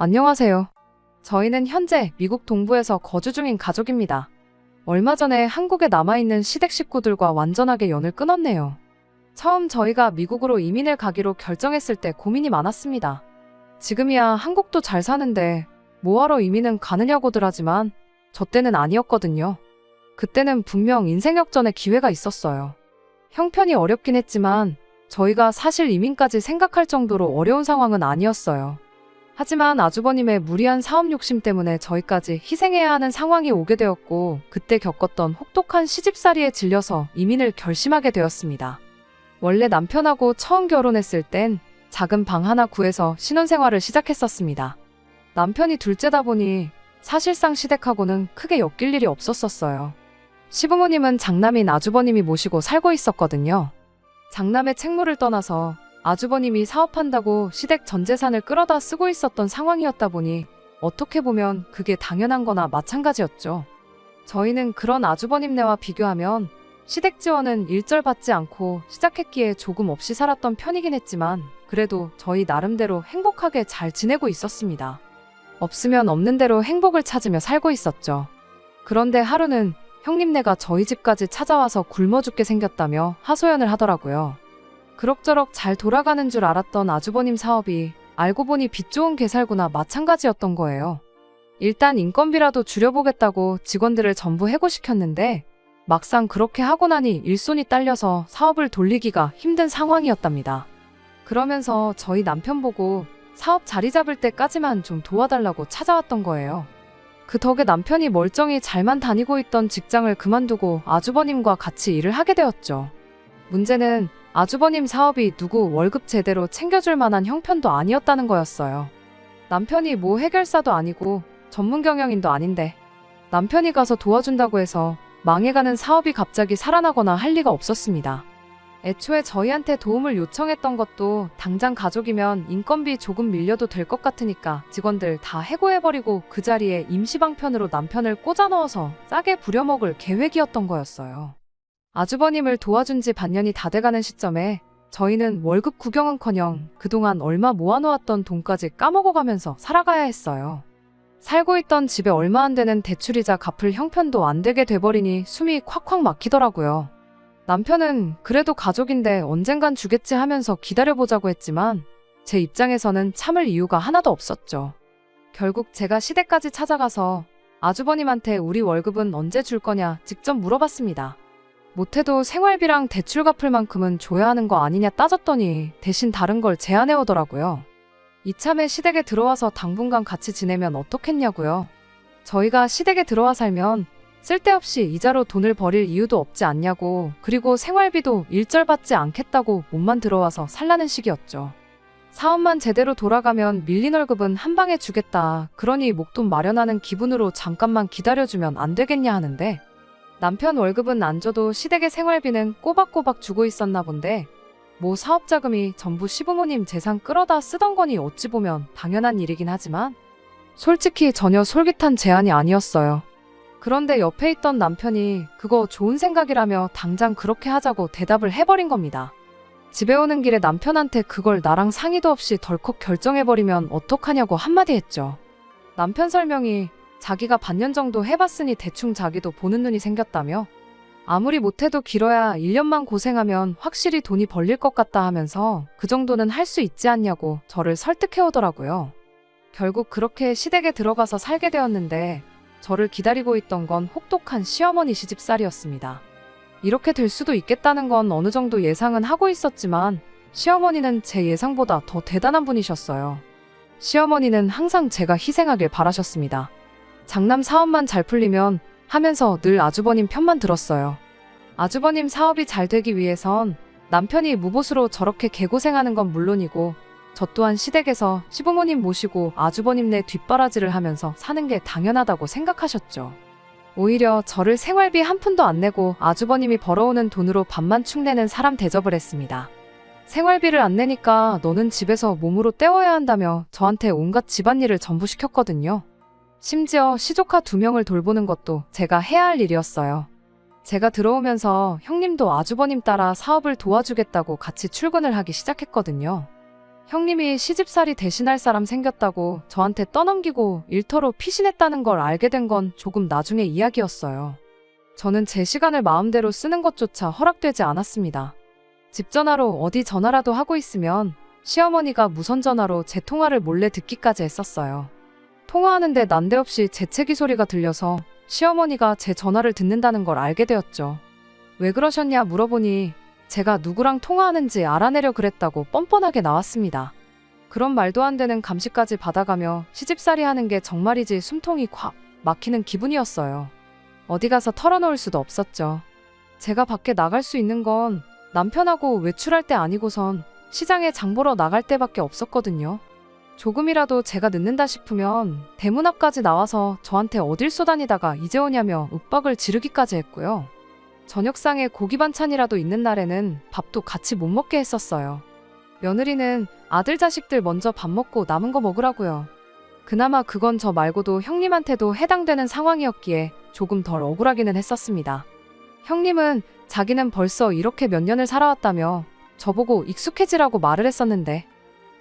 안녕하세요. 저희는 현재 미국 동부에서 거주 중인 가족입니다. 얼마 전에 한국에 남아있는 시댁 식구들과 완전하게 연을 끊었네요. 처음 저희가 미국으로 이민을 가기로 결정했을 때 고민이 많았습니다. 지금이야 한국도 잘 사는데 뭐하러 이민은 가느냐고들 하지만 저 때는 아니었거든요. 그때는 분명 인생 역전의 기회가 있었어요. 형편이 어렵긴 했지만 저희가 사실 이민까지 생각할 정도로 어려운 상황은 아니었어요. 하지만 아주버님의 무리한 사업 욕심 때문에 저희까지 희생해야 하는 상황이 오게 되었고 그때 겪었던 혹독한 시집살이에 질려서 이민을 결심하게 되었습니다. 원래 남편하고 처음 결혼했을 땐 작은 방 하나 구해서 신혼생활을 시작했었습니다. 남편이 둘째다 보니 사실상 시댁하고는 크게 엮일 일이 없었어요. 시부모님은 장남인 아주버님이 모시고 살고 있었거든요. 장남의 책무를 떠나서 아주버님이 사업한다고 시댁 전 재산을 끌어다 쓰고 있었던 상황이었다 보니 어떻게 보면 그게 당연한 거나 마찬가지였죠. 저희는 그런 아주버님네와 비교하면 시댁 지원은 일절 받지 않고 시작했기에 조금 없이 살았던 편이긴 했지만 그래도 저희 나름대로 행복하게 잘 지내고 있었습니다. 없으면 없는 대로 행복을 찾으며 살고 있었죠. 그런데 하루는 형님네가 저희 집까지 찾아와서 굶어 죽게 생겼다며 하소연을 하더라고요. 그럭저럭 잘 돌아가는 줄 알았던 아주버님 사업이 알고 보니 빚 좋은 개살구나 마찬가지였던 거예요. 일단 인건비라도 줄여보겠다고 직원들을 전부 해고시켰는데 막상 그렇게 하고 나니 일손이 딸려서 사업을 돌리기가 힘든 상황이었답니다. 그러면서 저희 남편 보고 사업 자리 잡을 때까지만 좀 도와달라고 찾아왔던 거예요. 그 덕에 남편이 멀쩡히 잘만 다니고 있던 직장을 그만두고 아주버님과 같이 일을 하게 되었죠. 문제는 아주버님 사업이 누구 월급 제대로 챙겨줄 만한 형편도 아니었다는 거였어요. 남편이 뭐 해결사도 아니고 전문 경영인도 아닌데 남편이 가서 도와준다고 해서 망해가는 사업이 갑자기 살아나거나 할 리가 없었습니다. 애초에 저희한테 도움을 요청했던 것도 당장 가족이면 인건비 조금 밀려도 될 것 같으니까 직원들 다 해고해버리고 그 자리에 임시방편으로 남편을 꽂아 넣어서 싸게 부려먹을 계획이었던 거였어요. 아주버님을 도와준 지 반년이 다 돼가는 시점에 저희는 월급 구경은커녕 그동안 얼마 모아놓았던 돈까지 까먹어가면서 살아가야 했어요. 살고 있던 집에 얼마 안 되는 대출이자 갚을 형편도 안 되게 돼버리니 숨이 콱콱 막히더라고요. 남편은 그래도 가족인데 언젠간 주겠지 하면서 기다려보자고 했지만 제 입장에서는 참을 이유가 하나도 없었죠. 결국 제가 시댁까지 찾아가서 아주버님한테 우리 월급은 언제 줄 거냐 직접 물어봤습니다. 못해도 생활비랑 대출 갚을 만큼은 줘야 하는 거 아니냐 따졌더니 대신 다른 걸 제안해 오더라고요. 이참에 시댁에 들어와서 당분간 같이 지내면 어떻겠냐고요. 저희가 시댁에 들어와 살면 쓸데없이 이자로 돈을 버릴 이유도 없지 않냐고, 그리고 생활비도 일절 받지 않겠다고 몸만 들어와서 살라는 식이었죠. 사업만 제대로 돌아가면 밀린 월급은 한 방에 주겠다. 그러니 목돈 마련하는 기분으로 잠깐만 기다려주면 안 되겠냐 하는데 남편 월급은 안 줘도 시댁의 생활비는 꼬박꼬박 주고 있었나 본데 뭐 사업자금이 전부 시부모님 재산 끌어다 쓰던 거니 어찌 보면 당연한 일이긴 하지만 솔직히 전혀 솔깃한 제안이 아니었어요. 그런데 옆에 있던 남편이 그거 좋은 생각이라며 당장 그렇게 하자고 대답을 해버린 겁니다. 집에 오는 길에 남편한테 그걸 나랑 상의도 없이 덜컥 결정해버리면 어떡하냐고 한마디 했죠. 남편 설명이 자기가 반년 정도 해봤으니 대충 자기도 보는 눈이 생겼다며 아무리 못해도 길어야 1년만 고생하면 확실히 돈이 벌릴 것 같다 하면서 그 정도는 할 수 있지 않냐고 저를 설득해오더라고요. 결국 그렇게 시댁에 들어가서 살게 되었는데 저를 기다리고 있던 건 혹독한 시어머니 시집살이였습니다. 이렇게 될 수도 있겠다는 건 어느 정도 예상은 하고 있었지만 시어머니는 제 예상보다 더 대단한 분이셨어요. 시어머니는 항상 제가 희생하길 바라셨습니다. 장남 사업만 잘 풀리면 하면서 늘 아주버님 편만 들었어요. 아주버님 사업이 잘 되기 위해선 남편이 무보수로 저렇게 개고생하는 건 물론이고 저 또한 시댁에서 시부모님 모시고 아주버님네 뒷바라지를 하면서 사는 게 당연하다고 생각하셨죠. 오히려 저를 생활비 한 푼도 안 내고 아주버님이 벌어오는 돈으로 밥만 축내는 사람 대접을 했습니다. 생활비를 안 내니까 너는 집에서 몸으로 때워야 한다며 저한테 온갖 집안일을 전부 시켰거든요. 심지어 시조카 2명을 돌보는 것도 제가 해야 할 일이었어요. 제가 들어오면서 형님도 아주버님 따라 사업을 도와주겠다고 같이 출근을 하기 시작했거든요. 형님이 시집살이 대신할 사람 생겼다고 저한테 떠넘기고 일터로 피신했다는 걸 알게 된 건 조금 나중의 이야기였어요. 저는 제 시간을 마음대로 쓰는 것조차 허락되지 않았습니다. 집 전화로 어디 전화라도 하고 있으면 시어머니가 무선 전화로 제 통화를 몰래 듣기까지 했었어요. 통화하는데 난데없이 재채기 소리가 들려서 시어머니가 제 전화를 듣는다는 걸 알게 되었죠. 왜 그러셨냐 물어보니 제가 누구랑 통화하는지 알아내려 그랬다고 뻔뻔하게 나왔습니다. 그런 말도 안 되는 감시까지 받아가며 시집살이 하는 게 정말이지 숨통이 콱 막히는 기분이었어요. 어디 가서 털어놓을 수도 없었죠. 제가 밖에 나갈 수 있는 건 남편하고 외출할 때 아니고선 시장에 장 보러 나갈 때밖에 없었거든요. 조금이라도 제가 늦는다 싶으면 대문 앞까지 나와서 저한테 어딜 쏘다니다가 이제 오냐며 윽박을 지르기까지 했고요. 저녁상에 고기 반찬이라도 있는 날에는 밥도 같이 못 먹게 했었어요. 며느리는 아들 자식들 먼저 밥 먹고 남은 거 먹으라고요. 그나마 그건 저 말고도 형님한테도 해당되는 상황이었기에 조금 덜 억울하기는 했었습니다. 형님은 자기는 벌써 이렇게 몇 년을 살아왔다며 저보고 익숙해지라고 말을 했었는데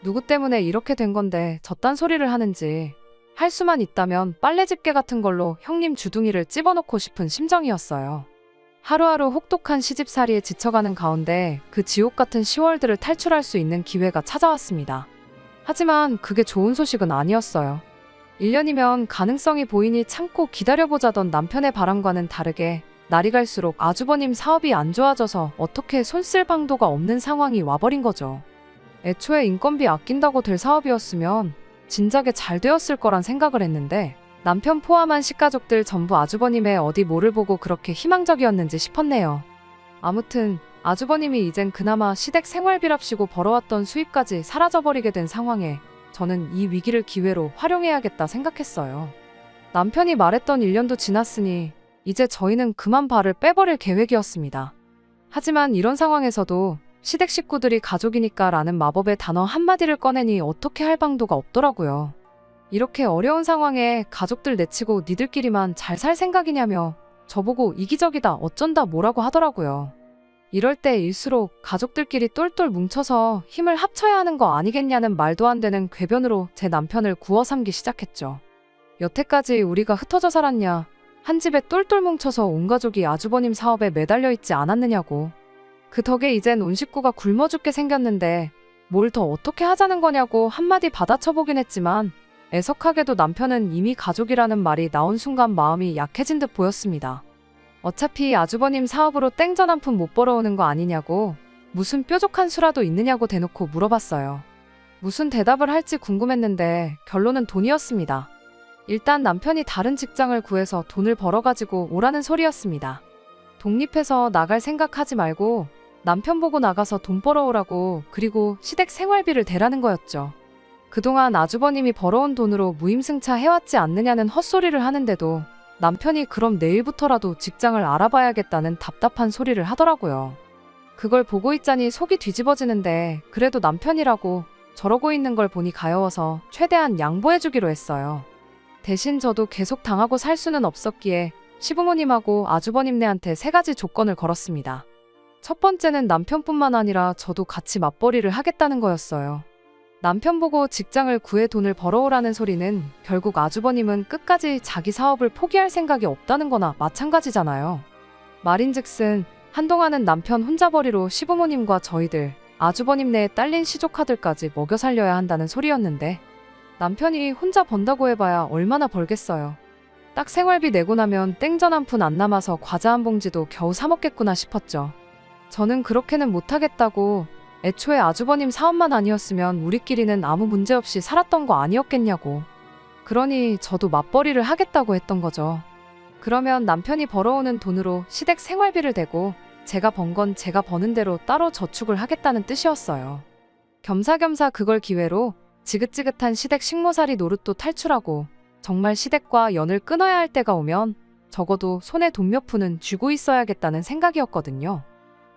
누구 때문에 이렇게 된 건데 저딴 소리를 하는지 할 수만 있다면 빨래집게 같은 걸로 형님 주둥이를 찝어놓고 싶은 심정이었어요. 하루하루 혹독한 시집살이에 지쳐가는 가운데 그 지옥 같은 10월들을 탈출할 수 있는 기회가 찾아왔습니다. 하지만 그게 좋은 소식은 아니었어요. 1년이면 가능성이 보이니 참고 기다려보자던 남편의 바람과는 다르게 날이 갈수록 아주버님 사업이 안 좋아져서 어떻게 손 쓸 방도가 없는 상황이 와버린 거죠. 애초에 인건비 아낀다고 될 사업이었으면 진작에 잘 되었을 거란 생각을 했는데 남편 포함한 식가족들 전부 아주버님의 어디 뭐를 보고 그렇게 희망적이었는지 싶었네요. 아무튼 아주버님이 이젠 그나마 시댁 생활비랍시고 벌어왔던 수입까지 사라져버리게 된 상황에 저는 이 위기를 기회로 활용해야겠다 생각했어요. 남편이 말했던 1년도 지났으니 이제 저희는 그만 발을 빼버릴 계획이었습니다. 하지만 이런 상황에서도 시댁 식구들이 가족이니까 라는 마법의 단어 한마디를 꺼내니 어떻게 할 방도가 없더라고요. 이렇게 어려운 상황에 가족들 내치고 니들끼리만 잘 살 생각이냐며 저보고 이기적이다 어쩐다 뭐라고 하더라고요. 이럴 때일수록 가족들끼리 똘똘 뭉쳐서 힘을 합쳐야 하는 거 아니겠냐는 말도 안 되는 궤변으로 제 남편을 구워 삼기 시작했죠. 여태까지 우리가 흩어져 살았냐, 한 집에 똘똘 뭉쳐서 온 가족이 아주버님 사업에 매달려 있지 않았느냐고. 그 덕에 이젠 온 식구가 굶어 죽게 생겼는데 뭘 더 어떻게 하자는 거냐고 한마디 받아쳐보긴 했지만 애석하게도 남편은 이미 가족이라는 말이 나온 순간 마음이 약해진 듯 보였습니다. 어차피 아주버님 사업으로 땡전 한 푼 못 벌어오는 거 아니냐고, 무슨 뾰족한 수라도 있느냐고 대놓고 물어봤어요. 무슨 대답을 할지 궁금했는데 결론은 돈이었습니다. 일단 남편이 다른 직장을 구해서 돈을 벌어가지고 오라는 소리였습니다. 독립해서 나갈 생각하지 말고 남편 보고 나가서 돈 벌어오라고, 그리고 시댁 생활비를 대라는 거였죠. 그동안 아주버님이 벌어온 돈으로 무임승차 해왔지 않느냐는 헛소리를 하는데도 남편이 그럼 내일부터라도 직장을 알아봐야겠다는 답답한 소리를 하더라고요. 그걸 보고 있자니 속이 뒤집어지는데 그래도 남편이라고 저러고 있는 걸 보니 가여워서 최대한 양보해주기로 했어요. 대신 저도 계속 당하고 살 수는 없었기에 시부모님하고 아주버님네한테 3가지 조건을 걸었습니다. 첫 번째는 남편뿐만 아니라 저도 같이 맞벌이를 하겠다는 거였어요. 남편 보고 직장을 구해 돈을 벌어오라는 소리는 결국 아주버님은 끝까지 자기 사업을 포기할 생각이 없다는 거나 마찬가지잖아요. 말인즉슨 한동안은 남편 혼자벌이로 시부모님과 저희들, 아주버님네에 딸린 시조카들까지 먹여 살려야 한다는 소리였는데 남편이 혼자 번다고 해봐야 얼마나 벌겠어요. 딱 생활비 내고 나면 땡전 한 푼 안 남아서 과자 한 봉지도 겨우 사 먹겠구나 싶었죠. 저는 그렇게는 못하겠다고, 애초에 아주버님 사업만 아니었으면 우리끼리는 아무 문제 없이 살았던 거 아니었겠냐고. 그러니 저도 맞벌이를 하겠다고 했던 거죠. 그러면 남편이 벌어오는 돈으로 시댁 생활비를 대고 제가 번 건 제가 버는 대로 따로 저축을 하겠다는 뜻이었어요. 겸사겸사 그걸 기회로 지긋지긋한 시댁 식모살이 노릇도 탈출하고 정말 시댁과 연을 끊어야 할 때가 오면 적어도 손에 돈 몇 푼은 쥐고 있어야겠다는 생각이었거든요.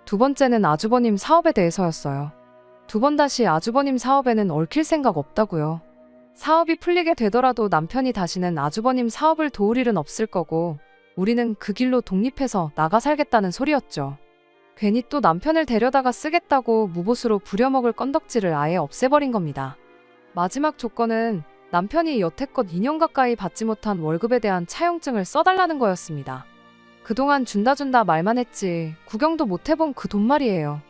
두 번째는 아주버님 사업에 대해서였어요. 두 번 다시 아주버님 사업에는 얽힐 생각 없다고요. 사업이 풀리게 되더라도 남편이 다시는 아주버님 사업을 도울 일은 없을 거고 우리는 그 길로 독립해서 나가 살겠다는 소리였죠. 괜히 또 남편을 데려다가 쓰겠다고 무보수로 부려먹을 건덕지를 아예 없애버린 겁니다. 마지막 조건은 남편이 여태껏 2년 가까이 받지 못한 월급에 대한 차용증을 써달라는 거였습니다. 그동안 준다 말만 했지 구경도 못 해본 그 돈 말이에요.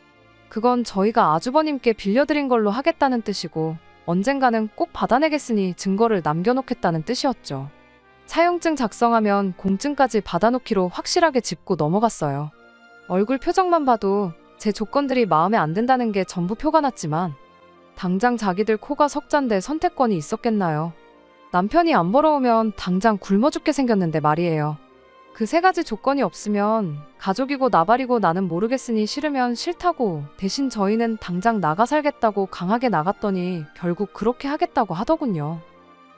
그건 저희가 아주버님께 빌려드린 걸로 하겠다는 뜻이고 언젠가는 꼭 받아내겠으니 증거를 남겨놓겠다는 뜻이었죠. 차용증 작성하면 공증까지 받아놓기로 확실하게 짚고 넘어갔어요. 얼굴 표정만 봐도 제 조건들이 마음에 안 든다는 게 전부 표가 났지만 당장 자기들 코가 석잔데 선택권이 있었겠나요? 남편이 안 벌어오면 당장 굶어 죽게 생겼는데 말이에요. 그 3가지 조건이 없으면 가족이고 나발이고 나는 모르겠으니 싫으면 싫다고 대신 저희는 당장 나가 살겠다고 강하게 나갔더니 결국 그렇게 하겠다고 하더군요.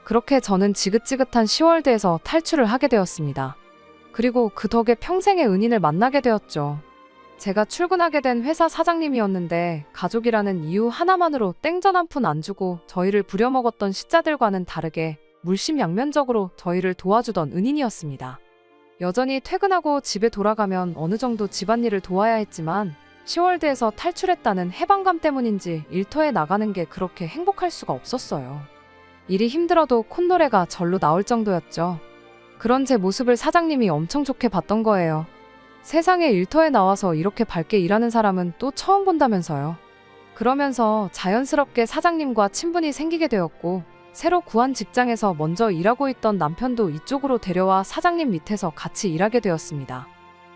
그렇게 저는 지긋지긋한 10월대에서 탈출을 하게 되었습니다. 그리고 그 덕에 평생의 은인을 만나게 되었죠. 제가 출근하게 된 회사 사장님이었는데 가족이라는 이유 하나만으로 땡전 한 푼 안 주고 저희를 부려먹었던 시자들과는 다르게 물심양면적으로 저희를 도와주던 은인이었습니다. 여전히 퇴근하고 집에 돌아가면 어느 정도 집안일을 도와야 했지만 10월대에서 탈출했다는 해방감 때문인지 일터에 나가는 게 그렇게 행복할 수가 없었어요. 일이 힘들어도 콧노래가 절로 나올 정도였죠. 그런 제 모습을 사장님이 엄청 좋게 봤던 거예요. 세상에 일터에 나와서 이렇게 밝게 일하는 사람은 또 처음 본다면서요. 그러면서 자연스럽게 사장님과 친분이 생기게 되었고 새로 구한 직장에서 먼저 일하고 있던 남편도 이쪽으로 데려와 사장님 밑에서 같이 일하게 되었습니다.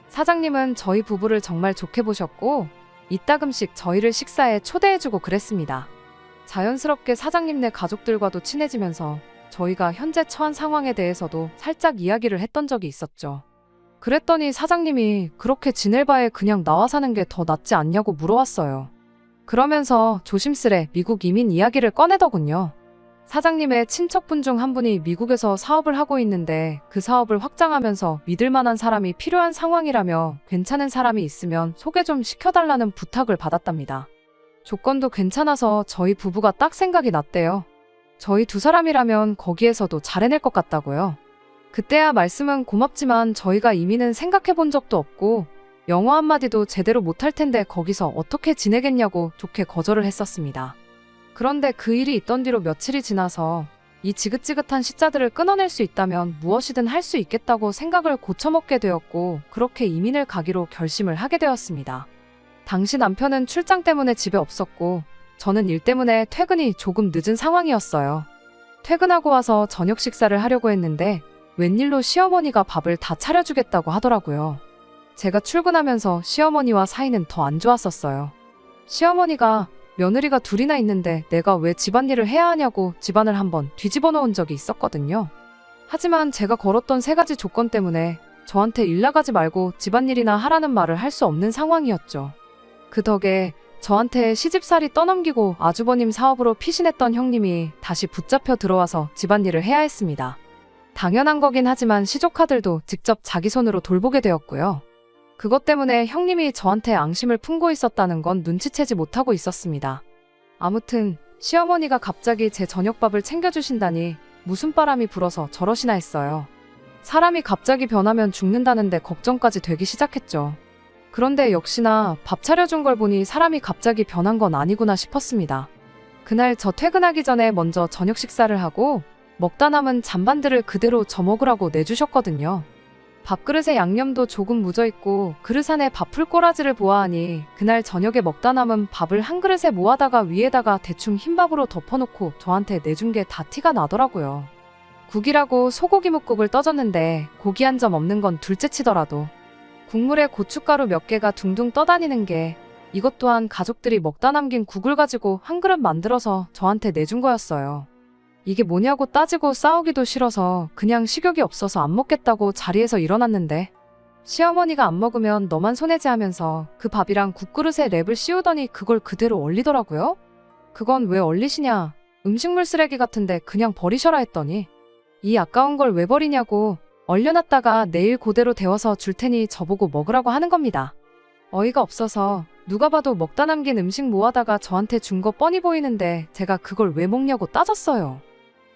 사장님은 저희 부부를 정말 좋게 보셨고 이따금씩 저희를 식사에 초대해주고 그랬습니다. 자연스럽게 사장님네 가족들과도 친해지면서 저희가 현재 처한 상황에 대해서도 살짝 이야기를 했던 적이 있었죠. 그랬더니 사장님이 그렇게 지낼 바에 그냥 나와 사는 게 더 낫지 않냐고 물어왔어요. 그러면서 조심스레 미국 이민 이야기를 꺼내더군요. 사장님의 친척분 중 한 분이 미국에서 사업을 하고 있는데 그 사업을 확장하면서 믿을 만한 사람이 필요한 상황이라며 괜찮은 사람이 있으면 소개 좀 시켜달라는 부탁을 받았답니다. 조건도 괜찮아서 저희 부부가 딱 생각이 났대요. 저희 2사람이라면 거기에서도 잘 해낼 것 같다고요. 그때야 말씀은 고맙지만 저희가 이민은 생각해 본 적도 없고 영어 한마디도 제대로 못할 텐데 거기서 어떻게 지내겠냐고 좋게 거절을 했었습니다. 그런데 그 일이 있던 뒤로 며칠이 지나서 이 지긋지긋한 시자들을 끊어낼 수 있다면 무엇이든 할 수 있겠다고 생각을 고쳐먹게 되었고 그렇게 이민을 가기로 결심을 하게 되었습니다. 당시 남편은 출장 때문에 집에 없었고 저는 일 때문에 퇴근이 조금 늦은 상황이었어요. 퇴근하고 와서 저녁 식사를 하려고 했는데 웬일로 시어머니가 밥을 다 차려주겠다고 하더라고요. 제가 출근하면서 시어머니와 사이는 더 안 좋았었어요. 시어머니가 며느리가 2이나 있는데 내가 왜 집안일을 해야 하냐고 집안을 한번 뒤집어 놓은 적이 있었거든요. 하지만 제가 걸었던 3가지 조건 때문에 저한테 일 나가지 말고 집안일이나 하라는 말을 할 수 없는 상황이었죠. 그 덕에 저한테 시집살이 떠넘기고 아주버님 사업으로 피신했던 형님이 다시 붙잡혀 들어와서 집안일을 해야 했습니다. 당연한 거긴 하지만 시조카들도 직접 자기 손으로 돌보게 되었고요. 그것 때문에 형님이 저한테 앙심을 품고 있었다는 건 눈치채지 못하고 있었습니다. 아무튼 시어머니가 갑자기 제 저녁밥을 챙겨주신다니 무슨 바람이 불어서 저러시나 했어요. 사람이 갑자기 변하면 죽는다는데 걱정까지 되기 시작했죠. 그런데 역시나 밥 차려준 걸 보니 사람이 갑자기 변한 건 아니구나 싶었습니다. 그날 저 퇴근하기 전에 먼저 저녁 식사를 하고 먹다 남은 잔반들을 그대로 저 먹으라고 내주셨거든요. 밥그릇에 양념도 조금 묻어있고 그릇 안에 밥풀 꼬라지를 보아하니 그날 저녁에 먹다 남은 밥을 한 그릇에 모아다가 위에다가 대충 흰밥으로 덮어놓고 저한테 내준 게 다 티가 나더라고요. 국이라고 소고기 묵국을 떠줬는데 고기 한 점 없는 건 둘째치더라도 국물에 고춧가루 몇 개가 둥둥 떠다니는 게 이것 또한 가족들이 먹다 남긴 국을 가지고 한 그릇 만들어서 저한테 내준 거였어요. 이게 뭐냐고 따지고 싸우기도 싫어서 그냥 식욕이 없어서 안 먹겠다고 자리에서 일어났는데 시어머니가 안 먹으면 너만 손해지 하면서 그 밥이랑 국그릇에 랩을 씌우더니 그걸 그대로 얼리더라고요. 그건 왜 얼리시냐, 음식물 쓰레기 같은데 그냥 버리셔라 했더니 이 아까운 걸 왜 버리냐고 얼려놨다가 내일 그대로 데워서 줄 테니 저보고 먹으라고 하는 겁니다. 어이가 없어서 누가 봐도 먹다 남긴 음식 모아다가 저한테 준 거 뻔히 보이는데 제가 그걸 왜 먹냐고 따졌어요.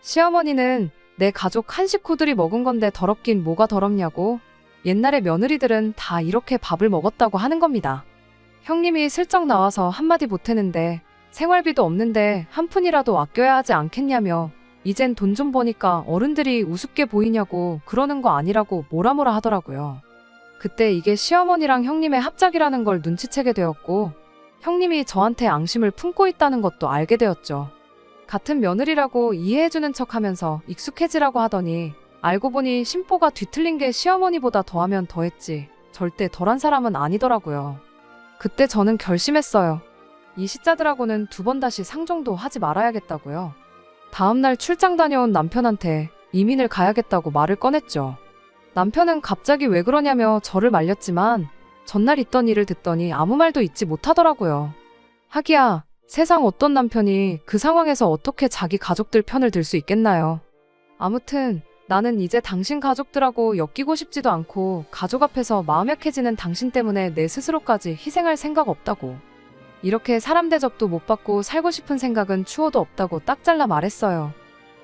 시어머니는 내 가족 한 식구들이 먹은 건데 더럽긴 뭐가 더럽냐고 옛날에 며느리들은 다 이렇게 밥을 먹었다고 하는 겁니다. 형님이 슬쩍 나와서 한마디 보태는데 생활비도 없는데 한 푼이라도 아껴야 하지 않겠냐며 이젠 돈 좀 버니까 어른들이 우습게 보이냐고 그러는 거 아니라고 뭐라 하더라고요. 그때 이게 시어머니랑 형님의 합작이라는 걸 눈치채게 되었고 형님이 저한테 앙심을 품고 있다는 것도 알게 되었죠. 같은 며느리라고 이해해주는 척하면서 익숙해지라고 하더니 알고 보니 심보가 뒤틀린 게 시어머니보다 더하면 더했지 절대 덜한 사람은 아니더라고요. 그때 저는 결심했어요. 이 시자들하고는 2번 다시 상종도 하지 말아야겠다고요. 다음날 출장 다녀온 남편한테 이민을 가야겠다고 말을 꺼냈죠. 남편은 갑자기 왜 그러냐며 저를 말렸지만 전날 있던 일을 듣더니 아무 말도 잊지 못하더라고요. 하기야 세상 어떤 남편이 그 상황에서 어떻게 자기 가족들 편을 들 수 있겠나요. 아무튼 나는 이제 당신 가족들하고 엮이고 싶지도 않고 가족 앞에서 마음 약해지는 당신 때문에 내 스스로까지 희생할 생각 없다고. 이렇게 사람 대접도 못 받고 살고 싶은 생각은 추호도 없다고 딱 잘라 말했어요.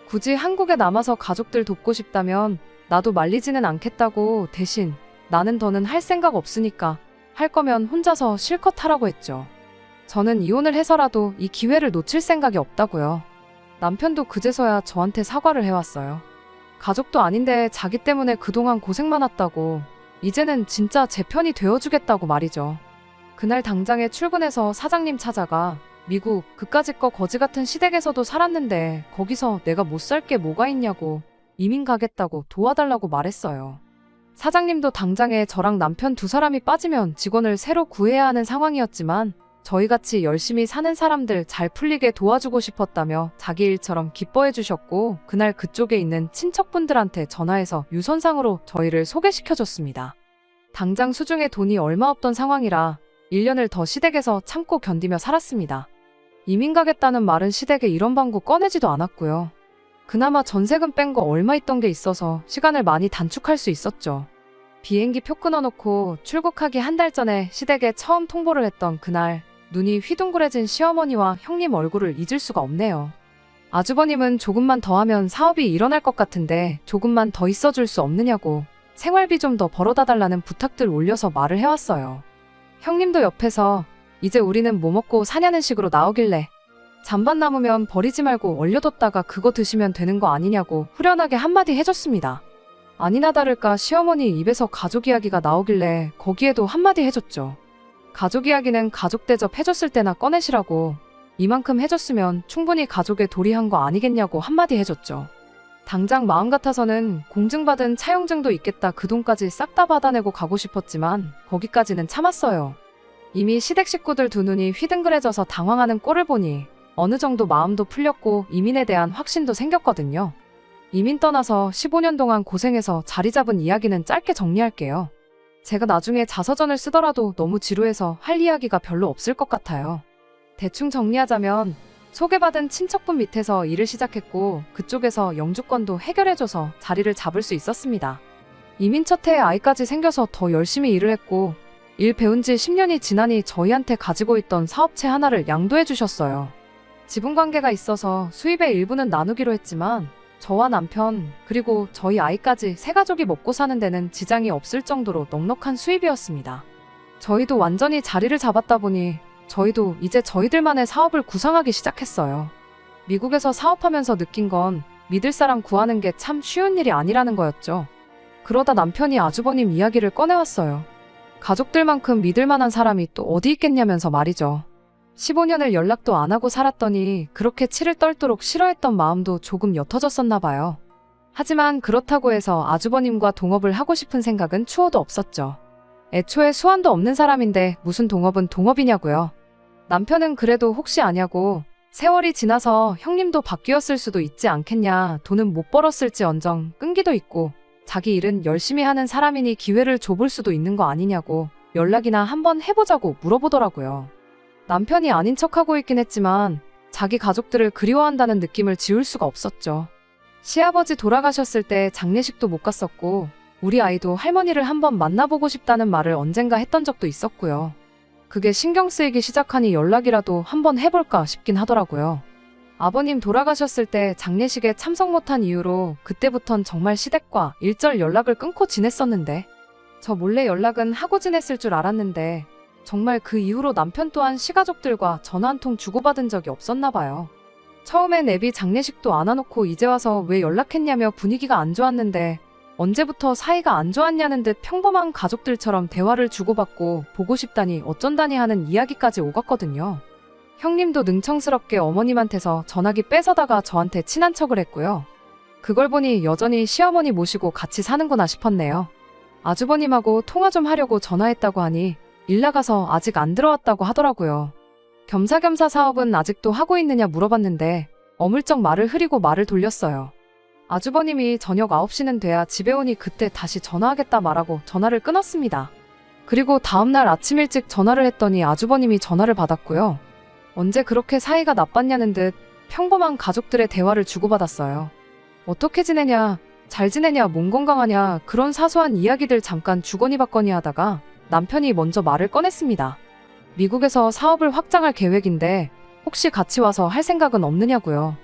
굳이 한국에 남아서 가족들 돕고 싶다면 나도 말리지는 않겠다고 대신 나는 더는 할 생각 없으니까 할 거면 혼자서 실컷 하라고 했죠. 저는 이혼을 해서라도 이 기회를 놓칠 생각이 없다고요. 남편도 그제서야 저한테 사과를 해왔어요. 가족도 아닌데 자기 때문에 그동안 고생 많았다고 이제는 진짜 제 편이 되어주겠다고 말이죠. 그날 당장에 출근해서 사장님 찾아가 미국 그까짓 거 거지 같은 시댁에서도 살았는데 거기서 내가 못 살 게 뭐가 있냐고 이민 가겠다고 도와달라고 말했어요. 사장님도 당장에 저랑 남편 2사람이 빠지면 직원을 새로 구해야 하는 상황이었지만 저희같이 열심히 사는 사람들 잘 풀리게 도와주고 싶었다며 자기 일처럼 기뻐해 주셨고 그날 그쪽에 있는 친척분들한테 전화해서 유선상으로 저희를 소개시켜줬습니다. 당장 수중에 돈이 얼마 없던 상황이라 1년을 더 시댁에서 참고 견디며 살았습니다. 이민 가겠다는 말은 시댁에 이런 방구 꺼내지도 않았고요. 그나마 전세금 뺀 거 얼마 있던 게 있어서 시간을 많이 단축할 수 있었죠. 비행기 표 끊어놓고 출국하기 1달 전에 시댁에 처음 통보를 했던 그날 눈이 휘둥그레진 시어머니와 형님 얼굴을 잊을 수가 없네요. 아주버님은 조금만 더 하면 사업이 일어날 것 같은데 조금만 더 있어줄 수 없느냐고 생활비 좀 더 벌어다 달라는 부탁들 올려서 말을 해왔어요. 형님도 옆에서 이제 우리는 뭐 먹고 사냐는 식으로 나오길래 잔반 남으면 버리지 말고 얼려뒀다가 그거 드시면 되는 거 아니냐고 후련하게 한마디 해줬습니다. 아니나 다를까 시어머니 입에서 가족 이야기가 나오길래 거기에도 한마디 해줬죠. 가족 이야기는 가족 대접 해줬을 때나 꺼내시라고 이만큼 해줬으면 충분히 가족에 도리한 거 아니겠냐고 한마디 해줬죠. 당장 마음 같아서는 공증받은 차용증도 있겠다 그 돈까지 싹 다 받아내고 가고 싶었지만 거기까지는 참았어요. 이미 시댁 식구들 2눈이 휘둥그레져서 당황하는 꼴을 보니 어느 정도 마음도 풀렸고 이민에 대한 확신도 생겼거든요. 이민 떠나서 15년 동안 고생해서 자리 잡은 이야기는 짧게 정리할게요. 제가 나중에 자서전을 쓰더라도 너무 지루해서 할 이야기가 별로 없을 것 같아요. 대충 정리하자면 소개받은 친척분 밑에서 일을 시작했고 그쪽에서 영주권도 해결해줘서 자리를 잡을 수 있었습니다. 이민 첫 해에 아이까지 생겨서 더 열심히 일을 했고 일 배운 지 10년이 지나니 저희한테 가지고 있던 사업체 하나를 양도해 주셨어요. 지분관계가 있어서 수입의 일부는 나누기로 했지만 저와 남편 그리고 저희 아이까지 세 가족이 먹고 사는 데는 지장이 없을 정도로 넉넉한 수입이었습니다. 저희도 완전히 자리를 잡았다 보니 저희도 이제 저희들만의 사업을 구상하기 시작했어요. 미국에서 사업하면서 느낀 건 믿을 사람 구하는 게 참 쉬운 일이 아니라는 거였죠. 그러다 남편이 아주버님 이야기를 꺼내왔어요. 가족들만큼 믿을 만한 사람이 또 어디 있겠냐면서 말이죠. 15년을 연락도 안 하고 살았더니 그렇게 치를 떨도록 싫어했던 마음도 조금 옅어졌었나 봐요. 하지만 그렇다고 해서 아주버님과 동업을 하고 싶은 생각은 추호도 없었죠. 애초에 수완도 없는 사람인데 무슨 동업은 동업이냐고요. 남편은 그래도 혹시 아냐고 세월이 지나서 형님도 바뀌었을 수도 있지 않겠냐, 돈은 못 벌었을지언정 끈기도 있고 자기 일은 열심히 하는 사람이니 기회를 줘볼 수도 있는 거 아니냐고 연락이나 한번 해보자고 물어보더라고요. 남편이 아닌 척하고 있긴 했지만 자기 가족들을 그리워한다는 느낌을 지울 수가 없었죠. 시아버지 돌아가셨을 때 장례식도 못 갔었고 우리 아이도 할머니를 한번 만나보고 싶다는 말을 언젠가 했던 적도 있었고요. 그게 신경 쓰이기 시작하니 연락이라도 한번 해볼까 싶긴 하더라고요. 아버님 돌아가셨을 때 장례식에 참석 못한 이유로 그때부턴 정말 시댁과 일절 연락을 끊고 지냈었는데 저 몰래 연락은 하고 지냈을 줄 알았는데 정말 그 이후로 남편 또한 시가족들과 전화 한 통 주고받은 적이 없었나 봐요. 처음엔 애비 장례식도 안 와놓고 이제 와서 왜 연락했냐며 분위기가 안 좋았는데 언제부터 사이가 안 좋았냐는 듯 평범한 가족들처럼 대화를 주고받고 보고 싶다니 어쩐다니 하는 이야기까지 오갔거든요. 형님도 능청스럽게 어머님한테서 전화기 뺏어다가 저한테 친한 척을 했고요. 그걸 보니 여전히 시어머니 모시고 같이 사는구나 싶었네요. 아주버님하고 통화 좀 하려고 전화했다고 하니 일 나가서 아직 안 들어왔다고 하더라고요. 겸사겸사 사업은 아직도 하고 있느냐 물어봤는데 어물쩍 말을 흐리고 말을 돌렸어요. 아주버님이 저녁 9시는 돼야 집에 오니 그때 다시 전화하겠다 말하고 전화를 끊었습니다. 그리고 다음날 아침 일찍 전화를 했더니 아주버님이 전화를 받았고요. 언제 그렇게 사이가 나빴냐는 듯 평범한 가족들의 대화를 주고받았어요. 어떻게 지내냐, 잘 지내냐, 몸 건강하냐 그런 사소한 이야기들 잠깐 주거니 받거니 하다가 남편이 먼저 말을 꺼냈습니다. 미국에서 사업을 확장할 계획인데 혹시 같이 와서 할 생각은 없느냐고요.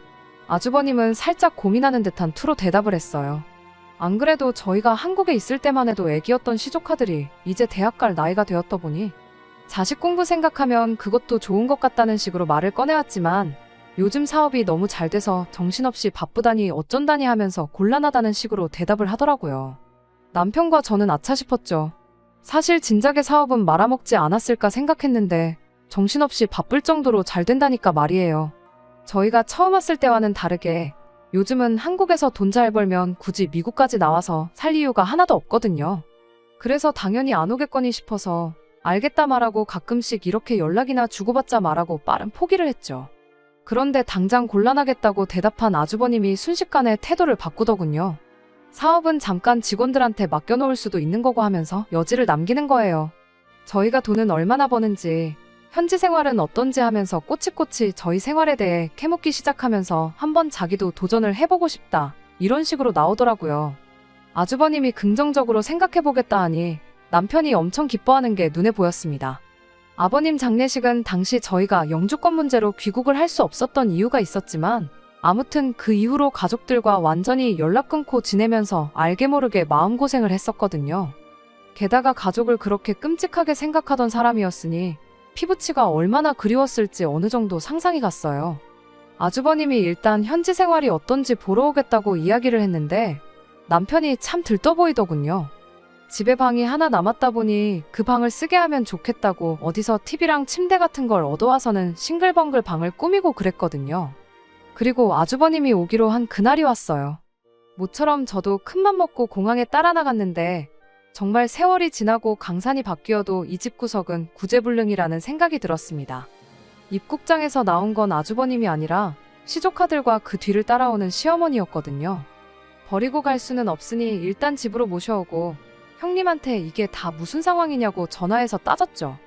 아주버님은 살짝 고민하는 듯한 투로 대답을 했어요. 안 그래도 저희가 한국에 있을 때만 해도 애기였던 시조카들이 이제 대학 갈 나이가 되었다 보니 자식 공부 생각하면 그것도 좋은 것 같다는 식으로 말을 꺼내왔지만 요즘 사업이 너무 잘 돼서 정신없이 바쁘다니 어쩐다니 하면서 곤란하다는 식으로 대답을 하더라고요. 남편과 저는 아차 싶었죠. 사실 진작에 사업은 말아먹지 않았을까 생각했는데 정신없이 바쁠 정도로 잘 된다니까 말이에요. 저희가 처음 왔을 때와는 다르게 요즘은 한국에서 돈 잘 벌면 굳이 미국까지 나와서 살 이유가 하나도 없거든요. 그래서 당연히 안 오겠거니 싶어서 알겠다 말하고 가끔씩 이렇게 연락이나 주고받자 말하고 빠른 포기를 했죠. 그런데 당장 곤란하겠다고 대답한 아주버님이 순식간에 태도를 바꾸더군요. 사업은 잠깐 직원들한테 맡겨놓을 수도 있는 거고 하면서 여지를 남기는 거예요. 저희가 돈은 얼마나 버는지 현지 생활은 어떤지 하면서 꼬치꼬치 저희 생활에 대해 캐묻기 시작하면서 한번 자기도 도전을 해보고 싶다 이런 식으로 나오더라고요. 아주버님이 긍정적으로 생각해보겠다 하니 남편이 엄청 기뻐하는 게 눈에 보였습니다. 아버님 장례식은 당시 저희가 영주권 문제로 귀국을 할 수 없었던 이유가 있었지만 아무튼 그 이후로 가족들과 완전히 연락 끊고 지내면서 알게 모르게 마음고생을 했었거든요. 게다가 가족을 그렇게 끔찍하게 생각하던 사람이었으니 피부치가 얼마나 그리웠을지 어느 정도 상상이 갔어요. 아주버님이 일단 현지 생활이 어떤지 보러 오겠다고 이야기를 했는데 남편이 참 들떠 보이더군요. 집에 방이 하나 남았다 보니 그 방을 쓰게 하면 좋겠다고 어디서 TV랑 침대 같은 걸 얻어와서는 싱글벙글 방을 꾸미고 그랬거든요. 그리고 아주버님이 오기로 한 그날이 왔어요. 모처럼 저도 큰맘 먹고 공항에 따라 나갔는데 정말 세월이 지나고 강산이 바뀌어도 이 집 구석은 구제불능이라는 생각이 들었습니다. 입국장에서 나온 건 아주버님이 아니라 시조카들과 그 뒤를 따라오는 시어머니였거든요. 버리고 갈 수는 없으니 일단 집으로 모셔오고 형님한테 이게 다 무슨 상황이냐고 전화해서 따졌죠.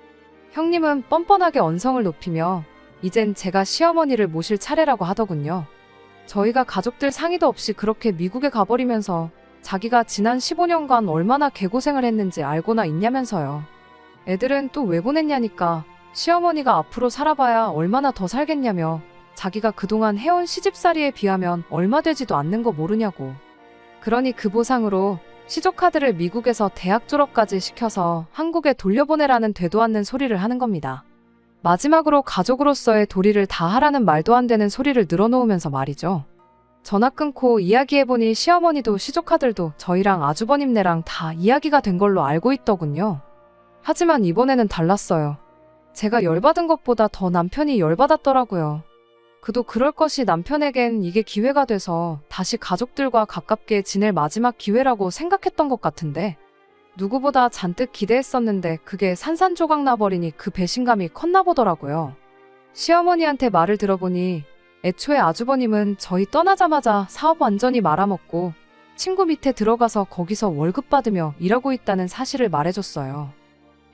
형님은 뻔뻔하게 언성을 높이며 이젠 제가 시어머니를 모실 차례라고 하더군요. 저희가 가족들 상의도 없이 그렇게 미국에 가버리면서 자기가 지난 15년간 얼마나 개고생을 했는지 알고나 있냐면서요. 애들은 또 왜 보냈냐니까 시어머니가 앞으로 살아봐야 얼마나 더 살겠냐며 자기가 그동안 해온 시집살이에 비하면 얼마 되지도 않는 거 모르냐고. 그러니 그 보상으로 시조카들을 미국에서 대학 졸업까지 시켜서 한국에 돌려보내라는 되도 않는 소리를 하는 겁니다. 마지막으로 가족으로서의 도리를 다 하라는 말도 안 되는 소리를 늘어놓으면서 말이죠. 전화 끊고 이야기해보니 시어머니도 시조카들도 저희랑 아주버님네랑 다 이야기가 된 걸로 알고 있더군요. 하지만 이번에는 달랐어요. 제가 열받은 것보다 더 남편이 열받았더라고요. 그도 그럴 것이 남편에겐 이게 기회가 돼서 다시 가족들과 가깝게 지낼 마지막 기회라고 생각했던 것 같은데 누구보다 잔뜩 기대했었는데 그게 산산조각 나버리니 그 배신감이 컸나 보더라고요. 시어머니한테 말을 들어보니 애초에 아주버님은 저희 떠나자마자 사업 완전히 말아먹고 친구 밑에 들어가서 거기서 월급 받으며 일하고 있다는 사실을 말해줬어요.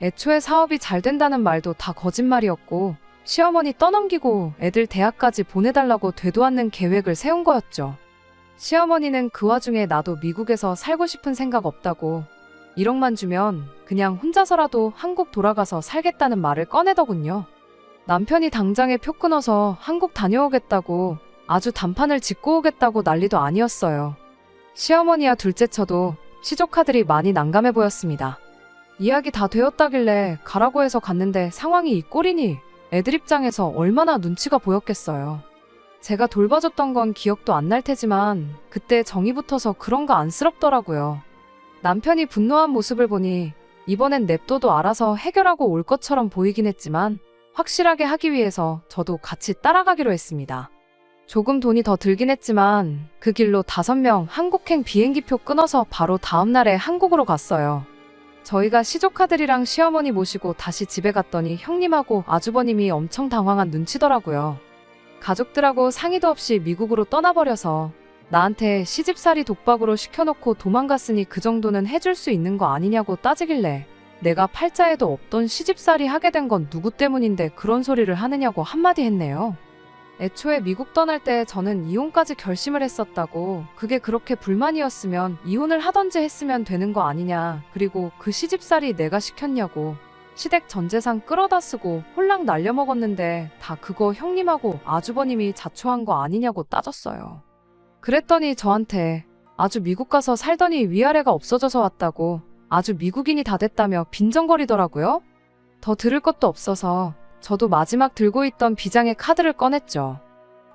애초에 사업이 잘 된다는 말도 다 거짓말이었고 시어머니 떠넘기고 애들 대학까지 보내달라고 되도 않는 계획을 세운 거였죠. 시어머니는 그 와중에 나도 미국에서 살고 싶은 생각 없다고 1억만 주면 그냥 혼자서라도 한국 돌아가서 살겠다는 말을 꺼내더군요. 남편이 당장에 표 끊어서 한국 다녀오겠다고 아주 단판을 짓고 오겠다고 난리도 아니었어요. 시어머니와 둘째쳐도 시조카들이 많이 난감해 보였습니다. 이야기 다 되었다길래 가라고 해서 갔는데 상황이 이 꼴이니 애들 입장에서 얼마나 눈치가 보였겠어요. 제가 돌봐줬던 건 기억도 안 날 테지만 그때 정이 붙어서 그런가 안쓰럽더라고요. 남편이 분노한 모습을 보니 이번엔 냅둬도 알아서 해결하고 올 것처럼 보이긴 했지만 확실하게 하기 위해서 저도 같이 따라가기로 했습니다. 조금 돈이 더 들긴 했지만 그 길로 5명 한국행 비행기표 끊어서 바로 다음날에 한국으로 갔어요. 저희가 시조카들이랑 시어머니 모시고 다시 집에 갔더니 형님하고 아주버님이 엄청 당황한 눈치더라고요. 가족들하고 상의도 없이 미국으로 떠나버려서 나한테 시집살이 독박으로 시켜놓고 도망갔으니 그 정도는 해줄 수 있는 거 아니냐고 따지길래 내가 팔자에도 없던 시집살이 하게 된 건 누구 때문인데 그런 소리를 하느냐고 한마디 했네요. 애초에 미국 떠날 때 저는 이혼까지 결심을 했었다고, 그게 그렇게 불만이었으면 이혼을 하던지 했으면 되는 거 아니냐, 그리고 그 시집살이 내가 시켰냐고, 시댁 전 재산 끌어다 쓰고 홀랑 날려먹었는데 다 그거 형님하고 아주버님이 자초한 거 아니냐고 따졌어요. 그랬더니 저한테 아주 미국 가서 살더니 위아래가 없어져서 왔다고, 아주 미국인이 다 됐다며 빈정거리더라고요. 더 들을 것도 없어서 저도 마지막 들고 있던 비장의 카드를 꺼냈죠.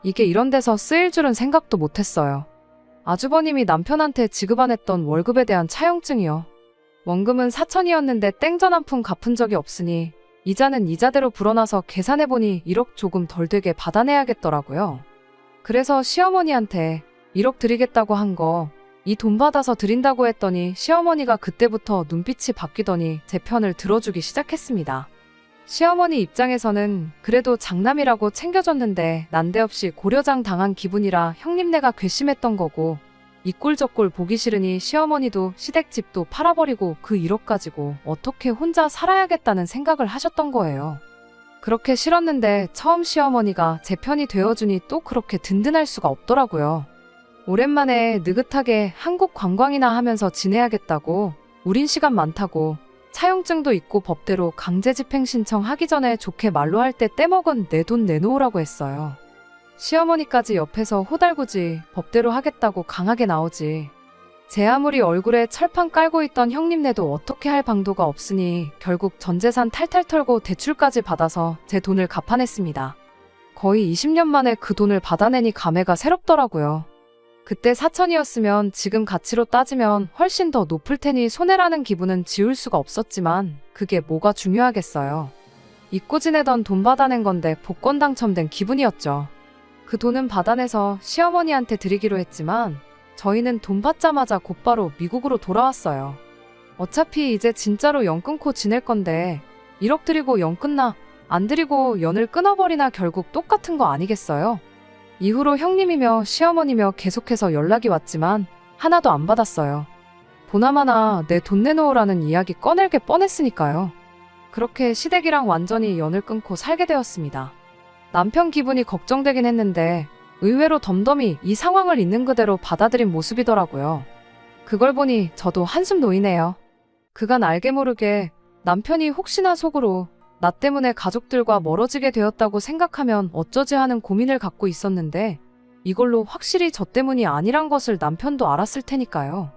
이게 이런 데서 쓰일 줄은 생각도 못했어요. 아주버님이 남편한테 지급 안 했던 월급에 대한 차용증이요. 원금은 4천이었는데 땡전 한 푼 갚은 적이 없으니 이자는 이자대로 불어나서 계산해보니 1억 조금 덜 되게 받아내야겠더라고요. 그래서 시어머니한테 1억 드리겠다고 한 거, 이 돈 받아서 드린다고 했더니 시어머니가 그때부터 눈빛이 바뀌더니 제 편을 들어주기 시작했습니다. 시어머니 입장에서는 그래도 장남이라고 챙겨줬는데 난데없이 고려장 당한 기분이라 형님네가 괘씸했던 거고, 이 꼴 저 꼴 보기 싫으니 시어머니도 시댁집도 팔아버리고 그 1억 가지고 어떻게 혼자 살아야겠다는 생각을 하셨던 거예요. 그렇게 싫었는데 처음 시어머니가 제 편이 되어주니 또 그렇게 든든할 수가 없더라고요. 오랜만에 느긋하게 한국 관광이나 하면서 지내야겠다고, 우린 시간 많다고, 차용증도 있고 법대로 강제 집행 신청하기 전에 좋게 말로 할 때 떼먹은 내 돈 내놓으라고 했어요. 시어머니까지 옆에서 호달구지 법대로 하겠다고 강하게 나오지. 제 아무리 얼굴에 철판 깔고 있던 형님네도 어떻게 할 방도가 없으니 결국 전 재산 탈탈 털고 대출까지 받아서 제 돈을 갚아냈습니다. 거의 20년 만에 그 돈을 받아내니 감회가 새롭더라고요. 그때 4천이었으면 지금 가치로 따지면 훨씬 더 높을 테니 손해라는 기분은 지울 수가 없었지만 그게 뭐가 중요하겠어요. 잊고 지내던 돈 받아낸 건데 복권 당첨된 기분이었죠. 그 돈은 받아내서 시어머니한테 드리기로 했지만 저희는 돈 받자마자 곧바로 미국으로 돌아왔어요. 어차피 이제 진짜로 연 끊고 지낼 건데 1억 드리고 연 끊나 안 드리고 연을 끊어버리나 결국 똑같은 거 아니겠어요? 이후로 형님이며 시어머니며 계속해서 연락이 왔지만 하나도 안 받았어요. 보나마나 내 돈 내놓으라는 이야기 꺼낼 게 뻔했으니까요. 그렇게 시댁이랑 완전히 연을 끊고 살게 되었습니다. 남편 기분이 걱정되긴 했는데 의외로 덤덤히 이 상황을 있는 그대로 받아들인 모습이더라고요. 그걸 보니 저도 한숨 놓이네요. 그간 알게 모르게 남편이 혹시나 속으로 나 때문에 가족들과 멀어지게 되었다고 생각하면 어쩌지 하는 고민을 갖고 있었는데 이걸로 확실히 저 때문이 아니란 것을 남편도 알았을 테니까요.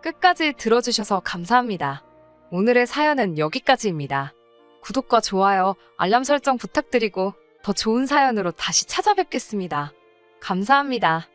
끝까지 들어주셔서 감사합니다. 오늘의 사연은 여기까지입니다. 구독과 좋아요, 알람 설정 부탁드리고 더 좋은 사연으로 다시 찾아뵙겠습니다. 감사합니다.